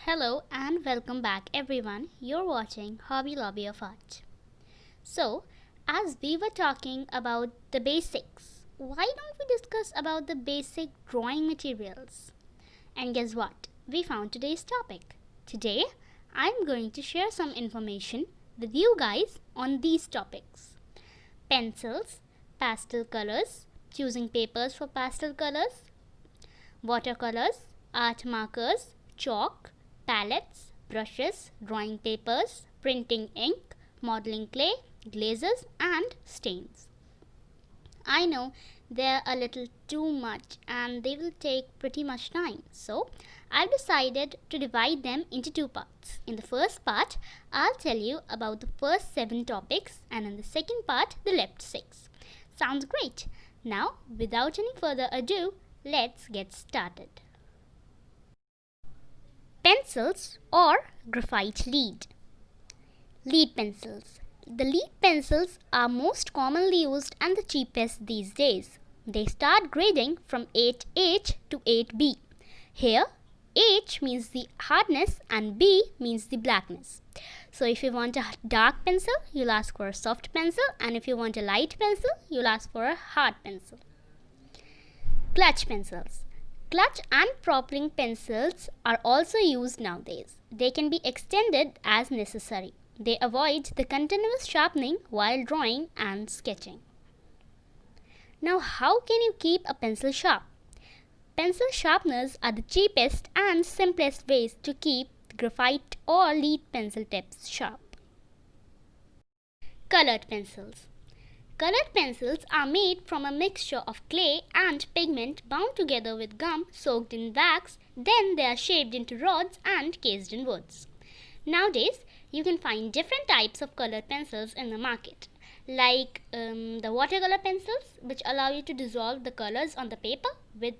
Hello and welcome back everyone. You're watching Hobby Lobby of Art. So, as we were talking about the basics, why don't we discuss about the basic drawing materials? And guess what? We found today's topic. Today, I'm going to share some information with you guys on these topics. Pencils, pastel colors, choosing papers for pastel colors, watercolors, art markers, chalk, palettes, brushes, drawing papers, printing ink, modeling clay, glazes, and stains. I know they're a little too much and they will take pretty much time. So, I've decided to divide them into two parts. In the first part, I'll tell you about the first 7 topics, and in the second part, the left 6. Sounds great. Now, without any further ado, let's get started. Pencils or graphite lead. Lead pencils. The lead pencils are most commonly used and the cheapest these days. They start grading from 8H to 8B. Here, H means the hardness and B means the blackness. So if you want a dark pencil, you'll ask for a soft pencil, and if you want a light pencil, you'll ask for a hard pencil. Clutch pencils. Clutch and propelling pencils are also used nowadays. They can be extended as necessary. They avoid the continuous sharpening while drawing and sketching. Now, how can you keep a pencil sharp? Pencil sharpeners are the cheapest and simplest ways to keep graphite or lead pencil tips sharp. Colored pencils. Colored pencils are made from a mixture of clay and pigment bound together with gum soaked in wax. Then they are shaped into rods and cased in woods. Nowadays, you can find different types of colored pencils in the market, like the watercolor pencils, which allow you to dissolve the colors on the paper with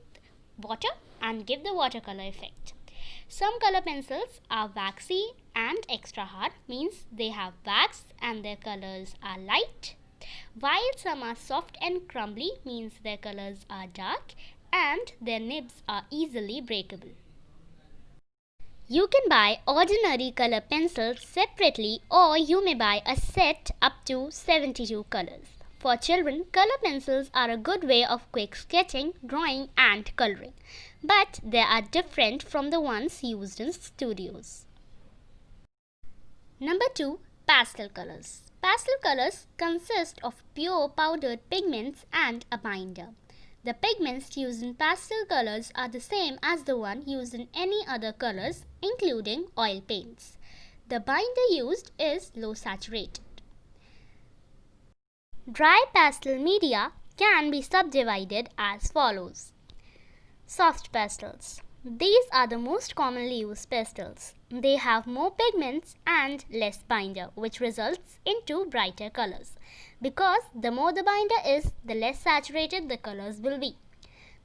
water and give the watercolor effect. Some color pencils are waxy and extra hard, means they have wax and their colors are light, while some are soft and crumbly, means their colors are dark and their nibs are easily breakable. You can buy ordinary color pencils separately, or you may buy a set up to 72 colors. For children, color pencils are a good way of quick sketching, drawing and coloring, but they are different from the ones used in studios. Number 2. Pastel colors. Pastel colors consist of pure powdered pigments and a binder. The pigments used in pastel colors are the same as the one used in any other colors, including oil paints. The binder used is low saturated. Dry pastel media can be subdivided as follows. Soft pastels. These are the most commonly used pastels. They have more pigments and less binder, which results into brighter colors. Because the more the binder is, the less saturated the colors will be.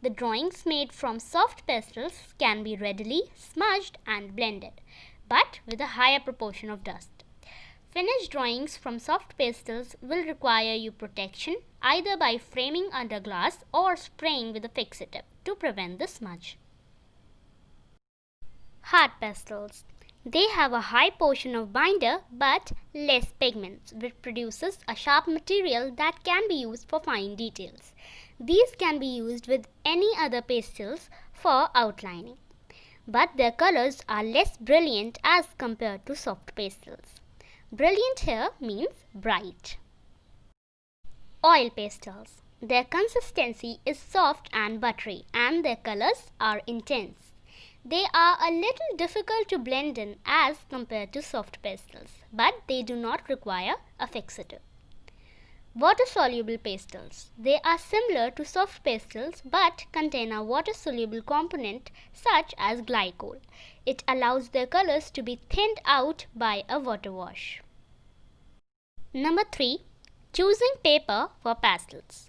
The drawings made from soft pastels can be readily smudged and blended, but with a higher proportion of dust. Finished drawings from soft pastels will require you protection either by framing under glass or spraying with a fixative to prevent the smudge. Hard pastels. They have a high portion of binder but less pigments, which produces a sharp material that can be used for fine details. These can be used with any other pastels for outlining, but their colors are less brilliant as compared to soft pastels. Brilliant here means bright. Oil pastels. Their consistency is soft and buttery, and their colors are intense. They are a little difficult to blend in as compared to soft pastels, but they do not require a fixative. Water-soluble pastels. They are similar to soft pastels but contain a water-soluble component such as glycol. It allows their colors to be thinned out by a water wash. Number 3. Choosing paper for pastels.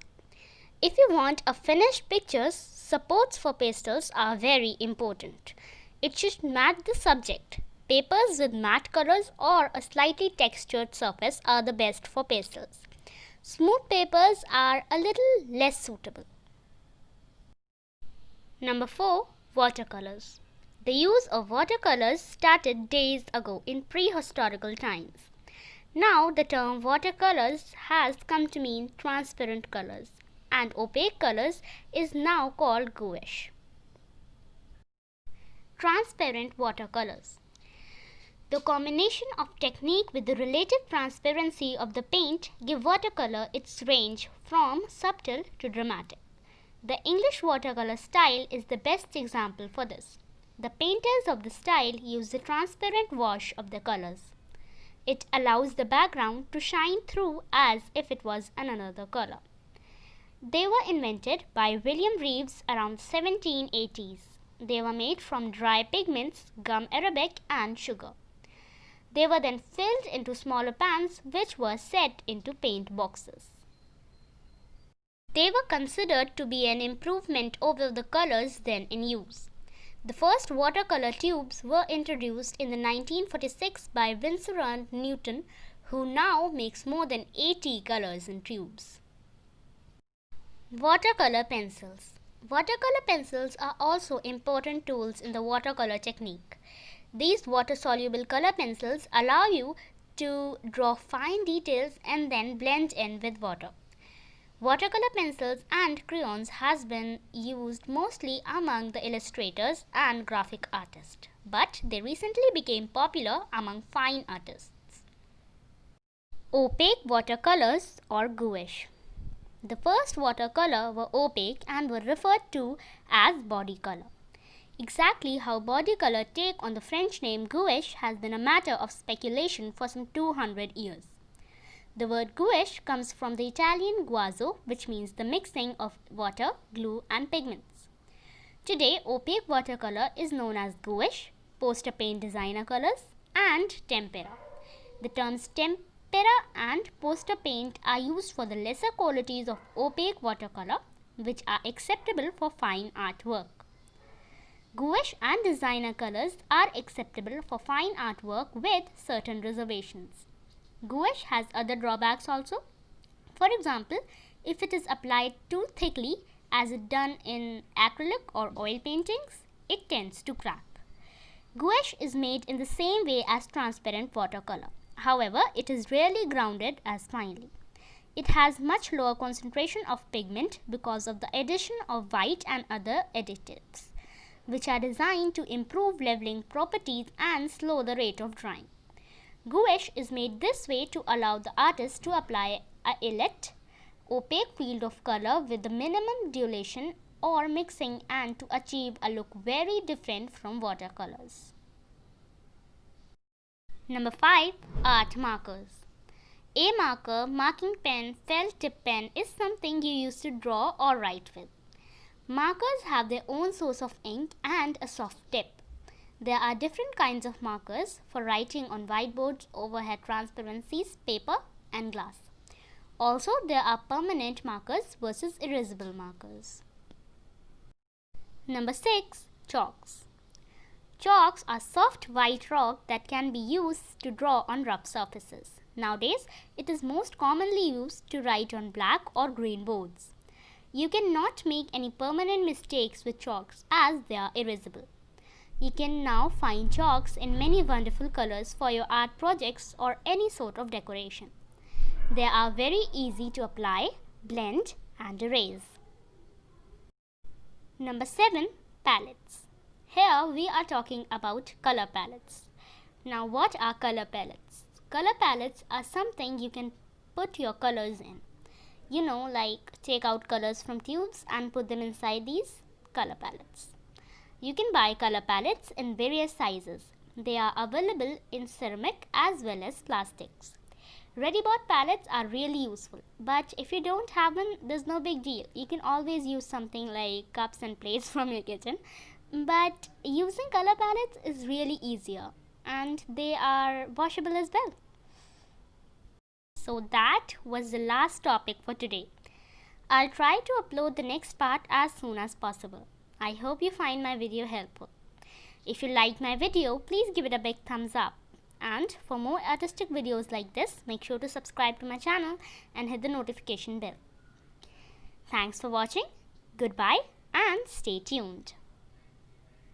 If you want a finished pictures, supports for pastels are very important. It should match the subject. Papers with matte colors or a slightly textured surface are the best for pastels. Smooth papers are a little less suitable. Number 4. Watercolors. The use of watercolors started days ago in prehistorical times. Now the term watercolors has come to mean transparent colors, and opaque colors is now called gouache. Transparent watercolors. The combination of technique with the relative transparency of the paint give watercolor its range from subtle to dramatic. The English watercolor style is the best example for this. The painters of the style use the transparent wash of the colors. It allows the background to shine through as if it was another color. They were invented by William Reeves around 1780s. They were made from dry pigments, gum arabic and sugar. They were then filled into smaller pans which were set into paint boxes. They were considered to be an improvement over the colors then in use. The first watercolor tubes were introduced in 1946 by Winsor Newton, who now makes more than 80 colors in tubes. Watercolor pencils. Watercolor pencils are also important tools in the watercolor technique. These water-soluble color pencils allow you to draw fine details and then blend in with water. Watercolor pencils and crayons has been used mostly among the illustrators and graphic artists, but they recently became popular among fine artists. Opaque watercolors or gouache. The first watercolor were opaque and were referred to as body color. Exactly how body color take on the French name gouache has been a matter of speculation for some 200 years. The word gouache comes from the Italian guazzo, which means the mixing of water, glue and pigments. Today, opaque watercolor is known as gouache, poster paint designer colors and tempera. The terms tempera and poster paint are used for the lesser qualities of opaque watercolor, which are acceptable for fine artwork. Gouache and designer colors are acceptable for fine artwork with certain reservations. Gouache has other drawbacks also. For example, if it is applied too thickly as it done in acrylic or oil paintings, it tends to crack. Gouache is made in the same way as transparent watercolor. However, it is rarely grounded as finely. It has much lower concentration of pigment because of the addition of white and other additives, which are designed to improve leveling properties and slow the rate of drying. Gouache is made this way to allow the artist to apply a elite, opaque field of color with the minimum dilution or mixing and to achieve a look very different from watercolors. Number 5. Art markers. A marker, marking pen, felt tip pen is something you use to draw or write with. Markers have their own source of ink and a soft tip. There are different kinds of markers for writing on whiteboards, overhead transparencies, paper and glass. Also, there are permanent markers versus erasable markers. Number 6. Chalks. Chalks are soft white rock that can be used to draw on rough surfaces. Nowadays, it is most commonly used to write on black or green boards. You cannot make any permanent mistakes with chalks as they are erasable. You can now find chalks in many wonderful colors for your art projects or any sort of decoration. They are very easy to apply, blend and erase. Number 7. Palettes. Here we are talking about color palettes. Now what are color palettes? Color palettes are something you can put your colors in. You know, like take out colors from tubes and put them inside these color palettes. You can buy color palettes in various sizes. They are available in ceramic as well as plastics. Ready-bought palettes are really useful, but if you don't have one, there's no big deal. You can always use something like cups and plates from your kitchen. But using color palettes is really easier and they are washable as well. So that was the last topic for today. I'll try to upload the next part as soon as possible. I hope you find my video helpful. If you liked my video, please give it a big thumbs up. And for more artistic videos like this, make sure to subscribe to my channel and hit the notification bell. Thanks for watching. Goodbye and stay tuned.